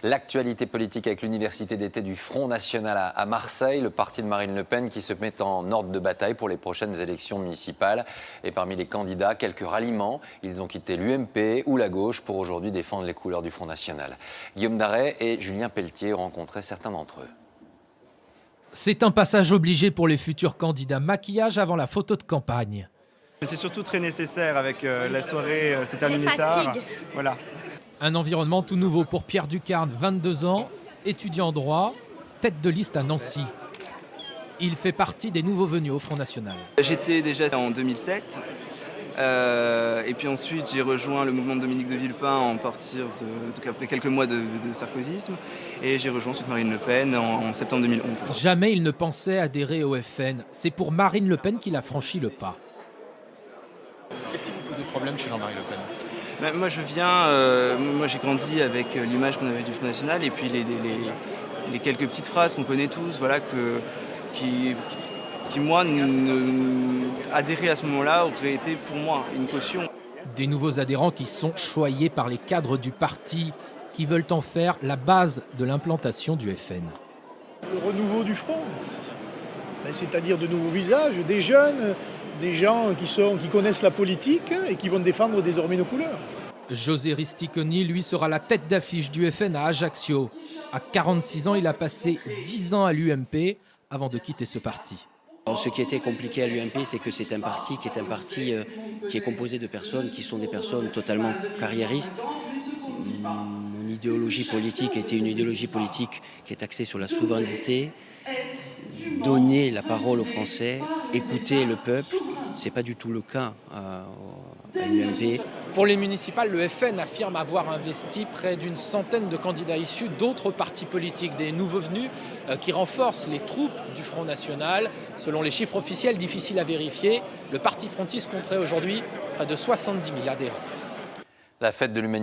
L'actualité politique avec l'université d'été du Front National à Marseille, le parti de Marine Le Pen qui se met en ordre de bataille pour les prochaines élections municipales. Et parmi les candidats, quelques ralliements. Ils ont quitté l'UMP ou la gauche pour aujourd'hui défendre les couleurs du Front National. Guillaume Darey et Julien Pelletier ont rencontré certains d'entre eux. C'est un passage obligé pour les futurs candidats. Maquillage avant la photo de campagne. C'est surtout très nécessaire avec la soirée, c'est terminé tard. Voilà. Un environnement tout nouveau pour Pierre Ducarne, 22 ans, étudiant en droit, tête de liste à Nancy. Il fait partie des nouveaux venus au Front National. J'étais déjà en 2007. Et puis ensuite, j'ai rejoint le mouvement de Dominique de Villepin après quelques mois de sarkozysme. Et j'ai rejoint ensuite Marine Le Pen en septembre 2011. Jamais il ne pensait adhérer au FN. C'est pour Marine Le Pen qu'il a franchi le pas. Qu'est-ce qui vous posait problème chez Jean-Marie Le Pen ? Moi, moi j'ai grandi avec l'image qu'on avait du Front National et puis les quelques petites phrases qu'on connaît tous, voilà, qui moi, adhérer à ce moment-là aurait été pour moi une caution. Des nouveaux adhérents qui sont choyés par les cadres du parti, qui veulent en faire la base de l'implantation du FN. Le renouveau du front, c'est-à-dire de nouveaux visages, des jeunes, des gens qui connaissent la politique et qui vont défendre désormais nos couleurs. José Risticoni, lui, sera la tête d'affiche du FN à Ajaccio. À 46 ans, il a passé 10 ans à l'UMP avant de quitter ce parti. Alors, ce qui était compliqué à l'UMP, c'est que c'est un parti qui est composé de personnes qui sont des personnes totalement carriéristes. Mon idéologie politique était une idéologie politique qui est axée sur la souveraineté, donner la parole aux Français, écouter le peuple. Ce n'est pas du tout le cas à l'UMP. Pour les municipales, le FN affirme avoir investi près d'une centaine de candidats issus d'autres partis politiques, des nouveaux venus qui renforcent les troupes du Front National. Selon les chiffres officiels, difficiles à vérifier, le parti frontiste compterait aujourd'hui près de 70 000 adhérents. La fête de l'humanité.